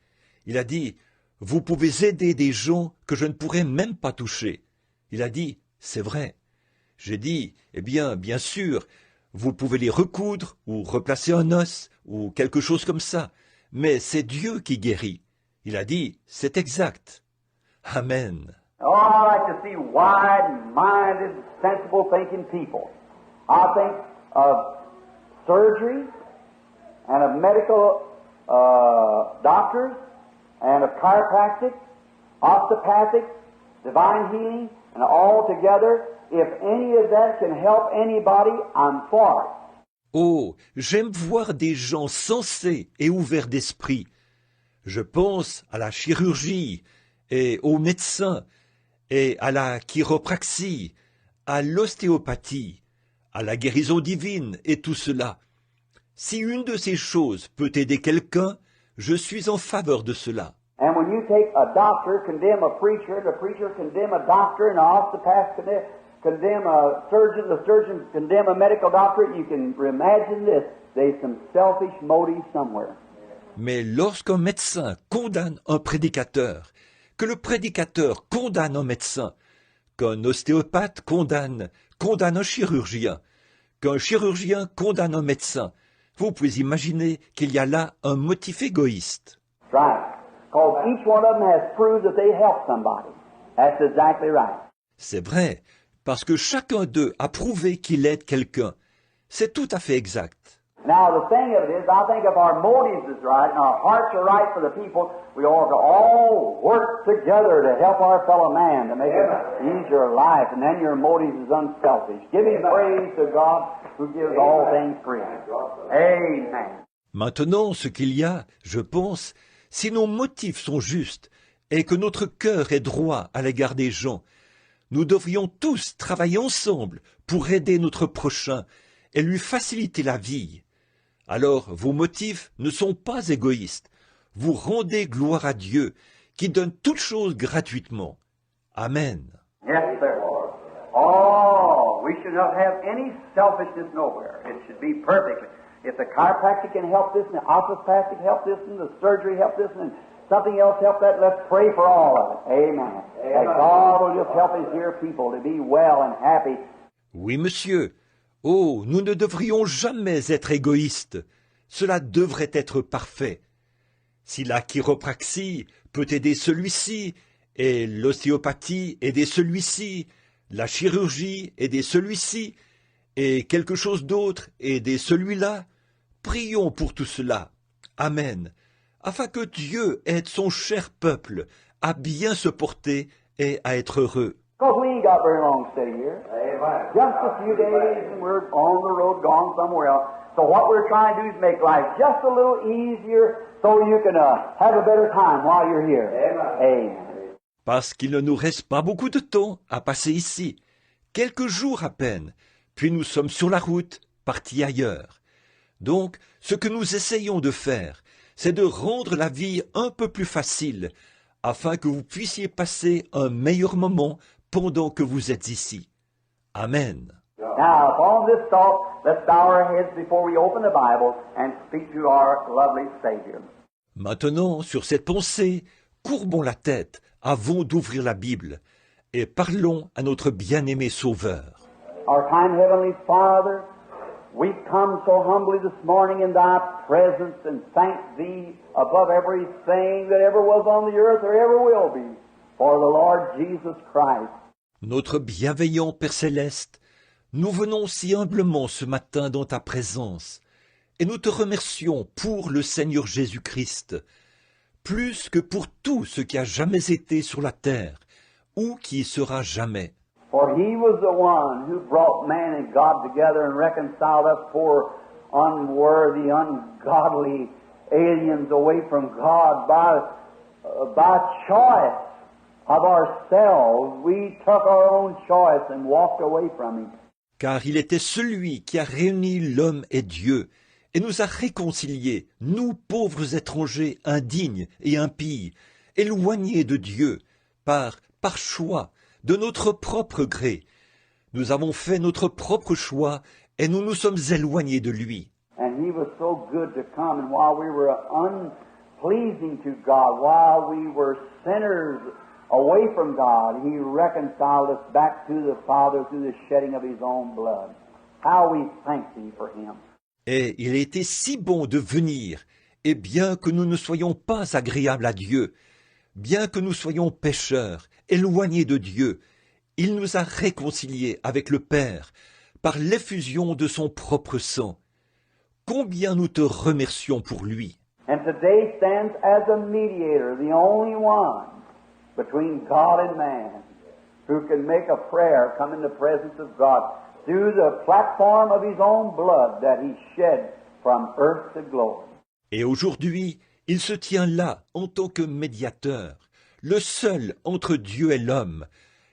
Il a dit « Vous pouvez aider des gens que je ne pourrais même pas toucher. » Il a dit « C'est vrai. » J'ai dit « Eh bien, bien sûr, vous pouvez les recoudre ou replacer un os ou quelque chose comme ça, mais c'est Dieu qui guérit. » Il a dit « C'est exact. » Amen. Oh, I like to see wide-minded, sensible thinking people. I think of surgery and of medical doctors and of chiropractic, osteopathic, divine healing, and all together. If any of that can help anybody, I'm for it. Oh, j'aime voir des gens sensés et ouverts d'esprit. Je pense à la chirurgie et aux médecins et à la chiropraxie, à l'ostéopathie, à la guérison divine et tout cela. Si une de ces choses peut aider quelqu'un, je suis en faveur de cela. And when you take a doctor, condemn a preacher, the preacher condemn a doctor, and an osteopath condemn a surgeon, the surgeon condemn a medical doctor, you can imagine this. There's some selfish motive somewhere. Mais lorsqu'un médecin condamne un prédicateur, que le prédicateur condamne un médecin, qu'un ostéopathe condamne un chirurgien, qu'un chirurgien condamne un médecin, vous pouvez imaginer qu'il y a là un motif égoïste. Right. Because each one of them has proved that they helped somebody. That's exactly right. C'est vrai, parce que chacun d'eux a prouvé qu'il aide quelqu'un. C'est tout à fait exact. Now, the thing of it is, I think if our motives is right and our hearts are right for the people, we ought to all work together to help our fellow man, to make it easier life, and then your motives is unselfish. Giving praise to God who gives all things free. Amen. Maintenant, ce qu'il y a, je pense, si nos motifs sont justes et que notre cœur est droit à l'égard des gens, nous devrions tous travailler ensemble pour aider notre prochain et lui faciliter la vie. Alors, vos motifs ne sont pas égoïstes. Vous rendez gloire à Dieu, qui donne toutes choses gratuitement. Amen. Yes, sir. Oh, we should not have any selfishness nowhere. It should be perfect. If the chiropractic can help this, and the osteopathic help this, and the surgery help this, and something else help that, let's pray for all of it. Amen. That God will just help His dear people to be well and happy. Oui, monsieur. Oh, nous ne devrions jamais être égoïstes. Cela devrait être parfait. Si la chiropraxie peut aider celui-ci, et l'ostéopathie aider celui-ci, la chirurgie aider celui-ci, et quelque chose d'autre aider celui-là, prions pour tout cela. Amen. Afin que Dieu aide son cher peuple à bien se porter et à être heureux. Because we ain't got very long to stay here. Just a few days and we're on the road gone somewhere else. So what we're trying to do is make life just a little easier so you can have a better time while you're here. Amen. Parce qu'il ne nous reste pas beaucoup de temps à passer ici. Quelques jours à peine. Puis nous sommes sur la route, partis ailleurs. Donc, ce que nous essayons de faire, c'est de rendre la vie un peu plus facile, afin que vous puissiez passer un meilleur moment pendant que vous êtes ici. Amen. Now, upon this thought, let's bow our heads before we open the Bible and speak to our lovely Savior. Maintenant, sur cette pensée, courbons la tête avant d'ouvrir la Bible et parlons à notre bien-aimé Sauveur. Our kind Heavenly Father, we come so humbly this morning in Thy presence and thank Thee above everything that ever was on the earth or ever will be for the Lord Jesus Christ. Notre bienveillant Père Céleste, nous venons si humblement ce matin dans ta présence et nous te remercions pour le Seigneur Jésus-Christ, plus que pour tout ce qui a jamais été sur la terre ou qui y sera jamais. For He was the one who brought man and God together and reconciled us poor, unworthy, ungodly aliens away from God by choice of ourselves. We took our own choice and walked away from Him. Car il était celui qui a réuni l'homme et Dieu et nous a réconciliés, nous pauvres étrangers indignes et impies, éloignés de Dieu, par choix, de notre propre gré. Nous avons fait notre propre choix et nous nous sommes éloignés de lui. And He was so good to come, and while we were unpleasing to God, while we were sinners away from God, He reconciled us back to the Father through the shedding of His own blood. How we thank Thee for Him. Et il était si bon de venir, et bien que nous ne soyons pas agréables à Dieu, bien que nous soyons pécheurs, éloignés de Dieu, il nous a réconciliés avec le Père par l'effusion de son propre sang. Combien nous te remercions pour lui. And today stands as a mediator, the only one between God and man who can make a prayer come in the presence of God through the platform of His own blood that He shed from earth to glory. Et aujourd'hui, il se tient là en tant que médiateur, le seul entre Dieu et l'homme,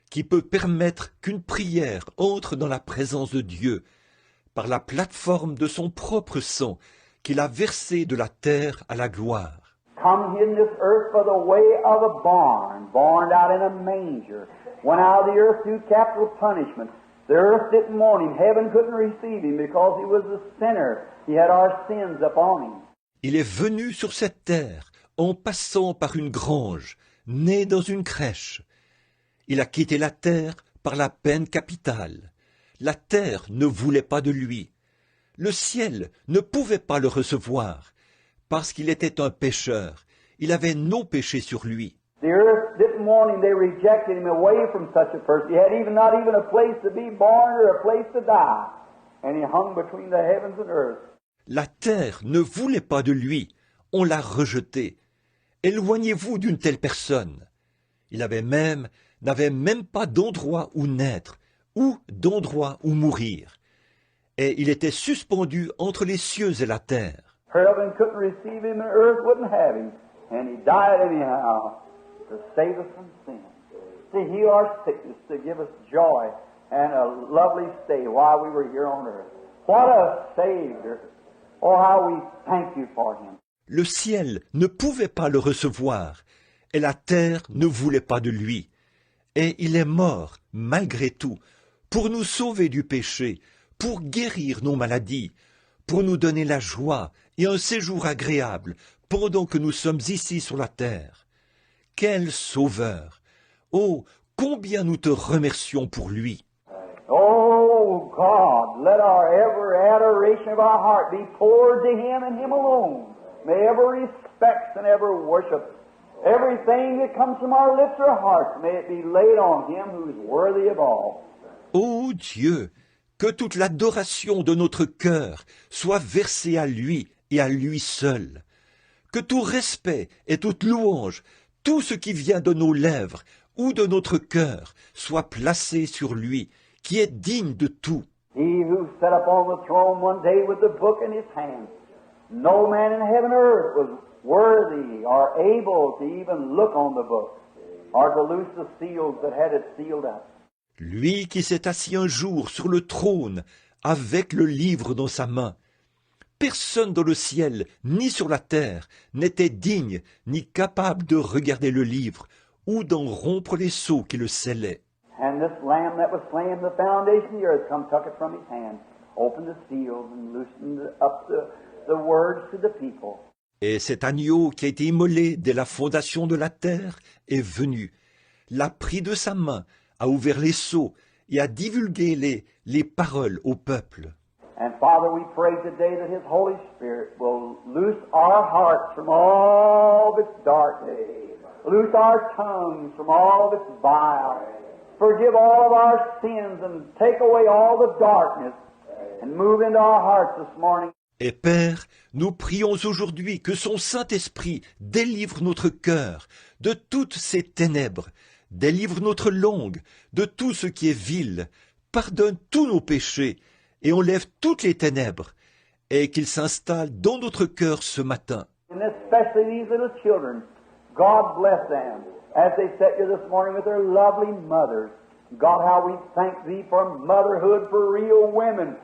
qui peut permettre qu'une prière entre dans la présence de Dieu par la plateforme de son propre sang qu'il a versé de la terre à la gloire. Come in this earth by the way of a born out in a manger, went out of the earth through capital punishment. The earth didn't want Him, heaven couldn't receive Him because He was a sinner. He had our sins upon Him. Il est venu sur cette terre en passant par une grange, né dans une crèche. Il a quitté la terre par la peine capitale. La terre ne voulait pas de lui. Le ciel ne pouvait pas le recevoir, parce qu'il était un pécheur. Il avait nos péchés sur lui. The earth didn't didn't want him. They rejected him away from such a person. He had not even a place to be born or a place to die. And he hung between the heavens and earth. La terre ne voulait pas de lui. On l'a rejeté. Éloignez-vous d'une telle personne. Il n'avait même pas d'endroit où naître, ou d'endroit où mourir. Et il était suspendu entre les cieux et la terre. Heaven couldn't receive him, and earth wouldn't have him. And he died anyhow to save us from sin, to heal our sickness, to give us joy and a lovely stay while we were here on earth. What a Savior! Oh, how we thank you for him. Le ciel ne pouvait pas le recevoir, et la terre ne voulait pas de lui. Et il est mort, malgré tout, pour nous sauver du péché, pour guérir nos maladies, pour nous donner la joie et un séjour agréable pendant que nous sommes ici sur la terre. Quel sauveur! Oh, combien nous te remercions pour lui! Oh God, let our ever adoration of our heart be poured to him and him alone. May every respect and every worship, everything that comes from our lips or hearts, may it be laid on him who is worthy of all. Ô Dieu, que toute l'adoration de notre cœur soit versée à lui et à lui seul. Que tout respect et toute louange, tout ce qui vient de nos lèvres ou de notre cœur, soit placé sur lui, qui est digne de tout. He who sat upon the throne one day with the book in his hand. No man in heaven or earth was worthy or able to even look on the book or to loose the seals that had it sealed up. Lui qui s'est assis un jour sur le trône avec le livre dans sa main. Personne dans le ciel ni sur la terre n'était digne ni capable de regarder le livre ou d'en rompre les sceaux qui le scellaient. And this lamb that was slain the foundation of the earth come took it from his hand, opened the seals and loosened up the words to the people. Et cet agneau qui a été immolé dès la fondation de la terre est venu, l'a pris de sa main, a ouvert les sceaux et a divulgué les paroles au peuple. And Father, we pray today that His Holy Spirit will loose our hearts from all of its darkness, loose our tongues from all of its bile, forgive all of our sins and take away all the darkness and move into our hearts this morning. Et Père, nous prions aujourd'hui que son Saint-Esprit délivre notre cœur de toutes ces ténèbres, délivre notre langue de tout ce qui est vil, pardonne tous nos péchés et enlève toutes les ténèbres, et qu'il s'installe dans notre cœur ce matin. And especially these little children, God bless them as they sat here this morning with their lovely mothers. God, how we thank Thee for motherhood, for real women.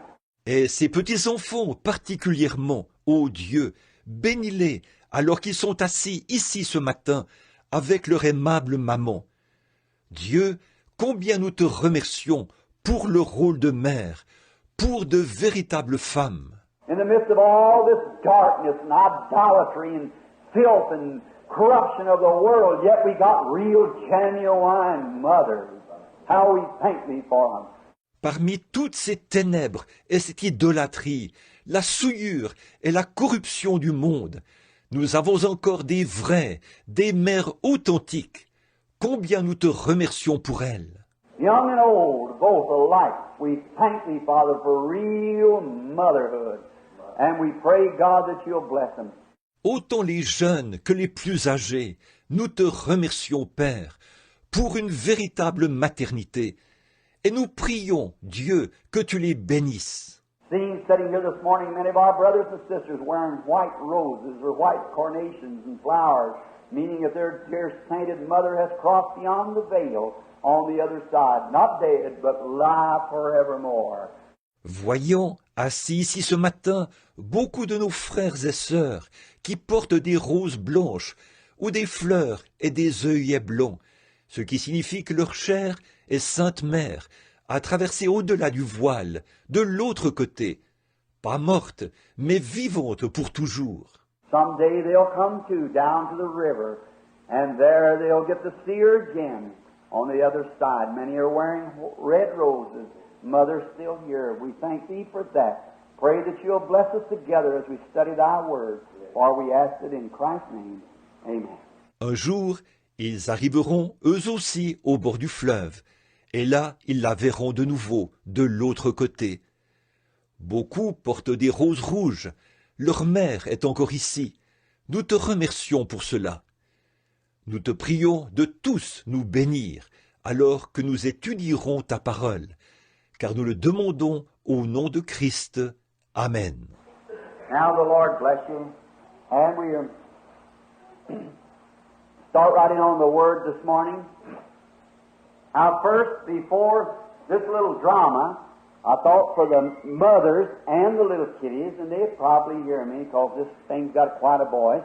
Et ces petits-enfants particulièrement, ô Dieu, bénis-les alors qu'ils sont assis ici ce matin avec leur aimable maman. Dieu, combien nous te remercions pour le rôle de mère, pour de véritables femmes. In the midst of all this darkness and idolatry and filth and corruption of the world, yet we got real, genuine mothers. How we thank Thee for them. Parmi toutes ces ténèbres et cette idolâtrie, la souillure et la corruption du monde, nous avons encore des vraies, des mères authentiques. Combien nous te remercions pour elles. Young and old, both alike, we thank Thee, Father, for real motherhood. And we pray, God, that You'll bless them. Autant les jeunes que les plus âgés, nous te remercions, Père, pour une véritable maternité. Et nous prions, Dieu, que tu les bénisses. Seeing sitting here this morning, many of our brothers and sisters wearing white roses or white carnations and flowers, meaning that their dear sainted mother has crossed beyond the veil on the other side, not dead, but alive forevermore. Voyons, assis ici ce matin, beaucoup de nos frères et sœurs qui portent des roses blanches ou des fleurs et des œillets blancs, ce qui signifie que leur chair est Sainte Mère, a traversé au-delà du voile, de l'autre côté, pas morte, mais vivante pour toujours. Someday they'll come to down to the river, and there they'll get to see her again on the other side. Many are wearing red roses. Mother's still here. We thank Thee for that. Pray that You'll bless us together as we study Thy Word, for we ask it in Christ's name. Amen. Un jour, Ils arriveront eux aussi au bord du fleuve, et là ils la verront de nouveau, de l'autre côté. Beaucoup portent des roses rouges, leur mère est encore ici. Nous te remercions pour cela. Nous te prions de tous nous bénir, alors que nous étudierons ta parole, car nous le demandons au nom de Christ. Amen. Now the Lord bless you. And we start right in on the Word this morning. Now first, before this little drama, I thought for the mothers and the little kiddies, and they'd probably hear me because this thing's got quite a voice.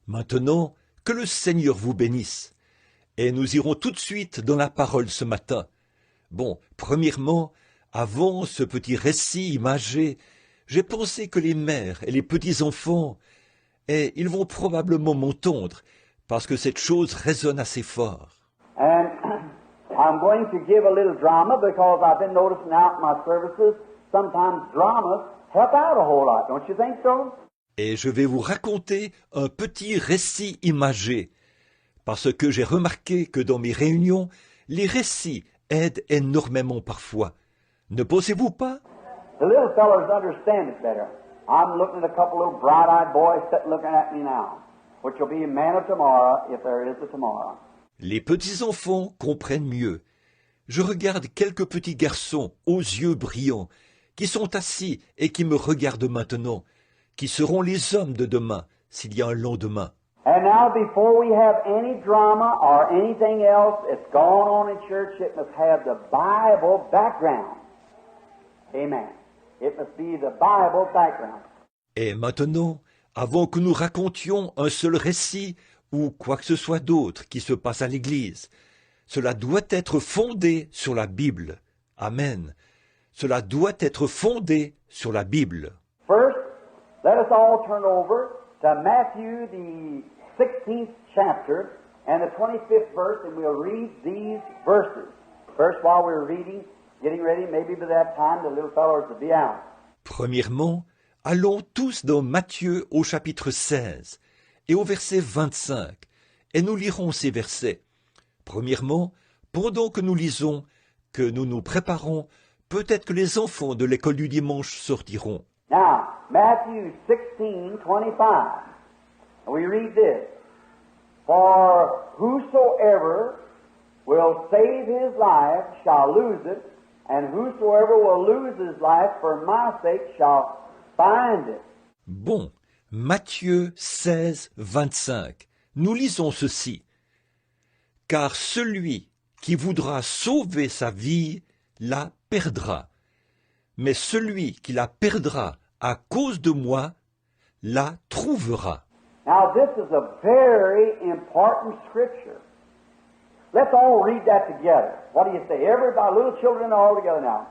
Maintenant, que le Seigneur vous bénisse. Et nous irons tout de suite dans la parole ce matin. Bon, premièrement, avant ce petit récit imagé, j'ai pensé que les mères et les petits-enfants, ils vont probablement m'entendre, parce que cette chose résonne assez fort. And I'm going to give a little drama because I've been noticing out in my services, sometimes dramas help out a whole lot, don't you think so? Et je vais vous raconter un petit récit imagé, parce que j'ai remarqué que dans mes réunions, les récits aident énormément parfois. Ne pensez-vous pas? The little fellas understand it better. I'm looking at a couple of bright-eyed boys sitting looking at me now, which will be a man of tomorrow if there is a tomorrow. Les petits-enfants comprennent mieux. Je regarde quelques petits garçons aux yeux brillants, qui sont assis et qui me regardent maintenant, qui seront les hommes de demain, s'il y a un lendemain. And now, before we have any drama or anything else that's going on in church, it must have the Bible background. Amen. It must be the Bible background. Et maintenant, avant que nous racontions un seul récit ou quoi que ce soit d'autre qui se passe à l'Église, cela doit être fondé sur la Bible. Amen. Cela doit être fondé sur la Bible. First, let us all turn over to Matthew, the 16th chapter, and the 25th verse, and we'll read these verses. First, while we're reading, getting ready, maybe by that time the little fellows will be out. Premièrement, allons tous dans Matthieu au chapitre 16 et au verset 25, et nous lirons ces versets. Premièrement, pendant que nous lisons, que nous nous préparons, peut-être que les enfants de l'école du dimanche sortiront. Now, Matthew 16:25. We read this. For whosoever will save his life shall lose it, and whosoever will lose his life for my sake shall find it. Bon, Matthieu 16, 25. Nous lisons ceci. Car celui qui voudra sauver sa vie la perdra, mais celui qui la perdra à cause de moi la trouvera. Now, this is a very important scripture. Let's all read that together. What do you say? Everybody, little children, all together now.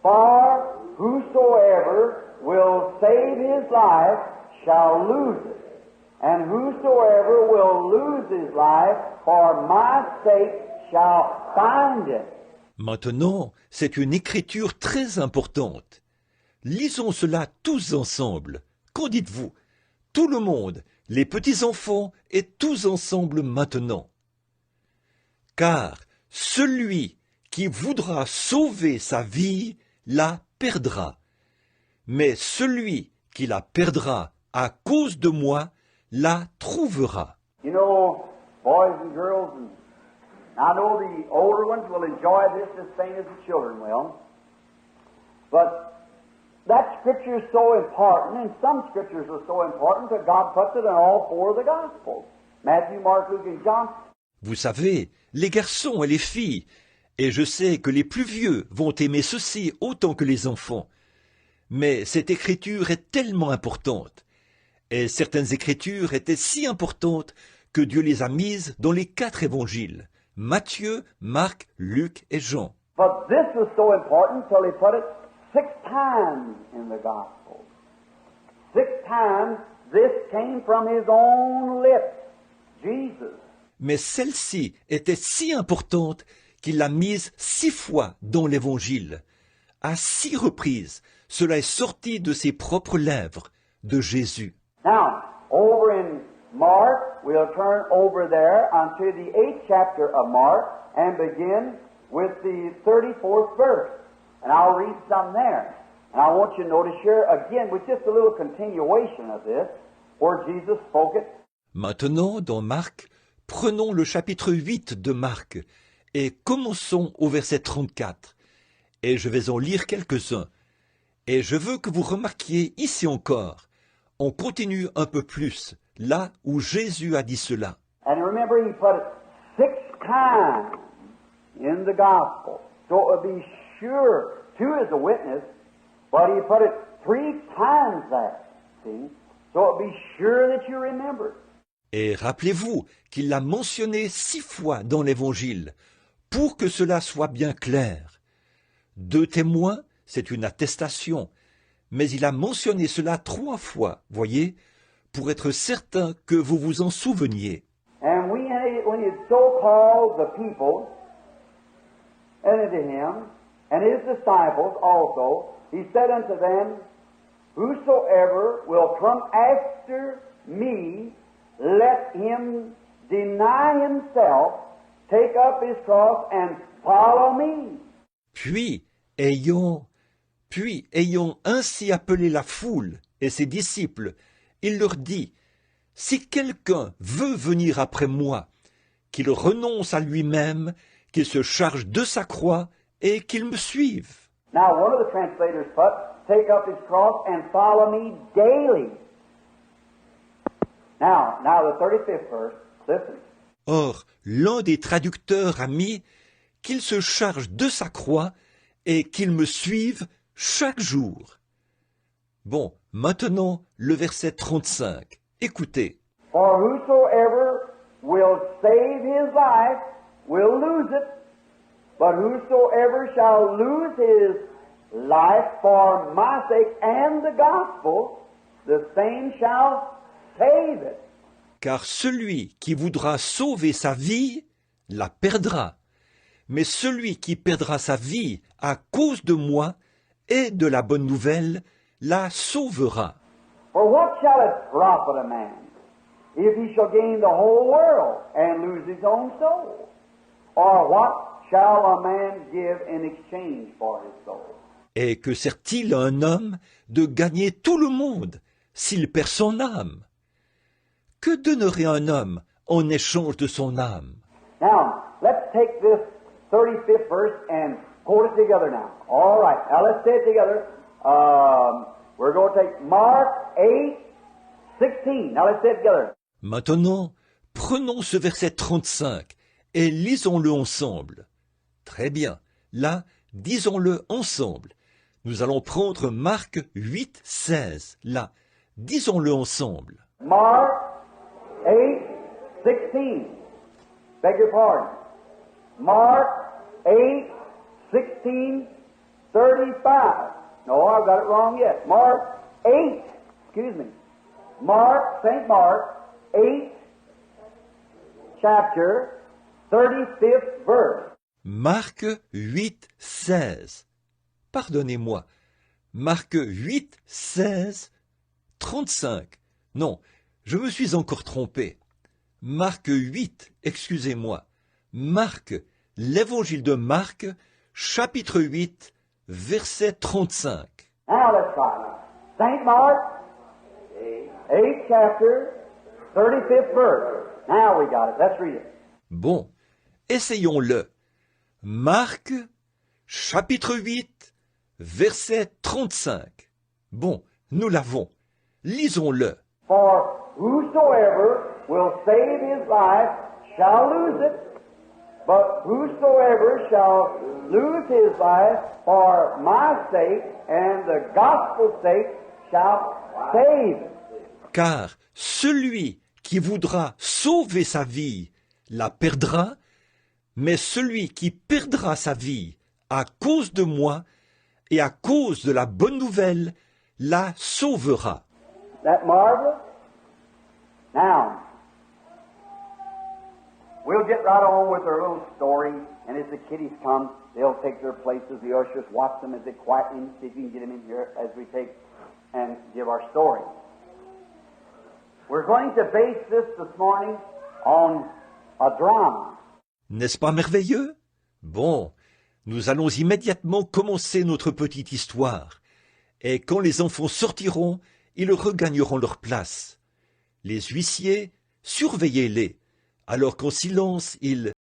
For whosoever will save his life shall lose it, and whosoever will lose his life for my sake shall find it. Maintenant, c'est une écriture très importante. Lisons cela tous ensemble. Qu'en dites-vous? Tout le monde, les petits-enfants et tous ensemble maintenant. Car celui qui voudra sauver sa vie la perdra, mais celui qui la perdra à cause de moi la trouvera. You know, boys and girls, and I know the older ones will enjoy this as same as the children will, but that scripture is so important, and some scriptures are so important that God puts it in all four of the Gospels. Matthew, Mark, Luke, and John. Vous savez, les garçons et les filles, et je sais que les plus vieux vont aimer ceci autant que les enfants, mais cette écriture est tellement importante, et certaines écritures étaient si importantes que Dieu les a mises dans les 4 évangiles, Matthieu, Marc, Luc et Jean. But this was so important till he put it 6 times in the Gospel. 6 times this came from his own lips, Jesus. Mais celle-ci était si importante qu'il l'a mise 6 fois dans l'Évangile. À 6 reprises, cela est sorti de ses propres lèvres, de Jésus. Now, over in Mark, we'll turn over there unto the 8th chapter of Mark and begin with the 34th verse. And I'll read some there. And I want you to notice here again with just a little continuation of this, where Jesus spoke it. Maintenant, dans Marc, prenons le chapitre 8 de Marc et commençons au verset 34. Et je vais en lire quelques-uns. Et je veux que vous remarquiez ici encore, on continue un peu plus, là où Jésus a dit cela. And remember, he put it 6 times in the gospel. So it would be sure, 2 is a witness, but he put it 3 times there. See? So it would be sure that you remember. Et rappelez-vous qu'il l'a mentionné 6 fois dans l'Évangile, pour que cela soit bien clair. 2 témoins, c'est une attestation, mais il a mentionné cela 3 fois, voyez, pour être certain que vous vous en souveniez. And when he so called the people unto him, and his disciples also, he said unto them, Whosoever will come after me, let him deny himself, take up his cross, and follow me. Puis, ayant ainsi appelé la foule et ses disciples, il leur dit, si quelqu'un veut venir après moi, qu'il renonce à lui-même, qu'il se charge de sa croix et qu'il me suive. Now, one of the translators put, take up his cross and follow me daily. Now the 35th verse, listen. Or, l'un des traducteurs a mis qu'il se charge de sa croix et qu'il me suive chaque jour. Bon, maintenant, le verset 35. Écoutez. For whosoever will save his life will lose it, but whosoever shall lose his life for my sake and the gospel, the same shall save it. Car celui qui voudra sauver sa vie, la perdra. Mais celui qui perdra sa vie à cause de moi et de la bonne nouvelle, la sauvera. For what shall it profit a man if he shall gain the whole world and lose his own soul? Or what shall a man give in exchange for his soul? Et que sert-il à un homme de gagner tout le monde s'il perd son âme? Que donnerait un homme en échange de son âme? Now, let's take this 35th verse and quote it together now. All right, now let's say it together. We're going to take Mark 8:16. Now let's say it together. Maintenant, prenons ce verset 35 et lisons-le ensemble. Très bien. Là, disons-le ensemble. Nous allons prendre Marc 8:16. Là, disons-le ensemble. Mark 8:16. Beg your pardon. Mark 8:16, 35. No, I've got it wrong yet. Mark 8, excuse me. Mark, St. Mark 8, chapter, 35th verse. Marc 8:16. Pardonnez-moi. Marc 8:16, 35. Non, je me suis encore trompé. Marc 8, excusez-moi. Marc, l'évangile de Marc, chapitre 8, verset 35. Now let's try now. St. Mark 8, chapter, 35th verse. Now we got it. Let's read it. Bon, essayons-le. Marc, chapitre 8, verset 35. Bon, nous l'avons. Lisons-le. For whosoever will save his life shall lose it, but whosoever shall lose his life for my sake and the gospel's sake shall save it. Car celui qui voudra sauver sa vie la perdra, mais celui qui perdra sa vie à cause de moi et à cause de la bonne nouvelle la sauvera. That marvelous? Now, we'll get right on with our little story, and as the kiddies come, they'll take their places. The ushers watch them as they quietly see if you can get them in here as we take and give our story. We're going to base this morning on a drama. N'est-ce pas merveilleux? Bon, nous allons immédiatement commencer notre petite histoire. Et quand les enfants sortiront, ils regagneront leur place. Les huissiers, surveillez-les, alors qu'en silence, ils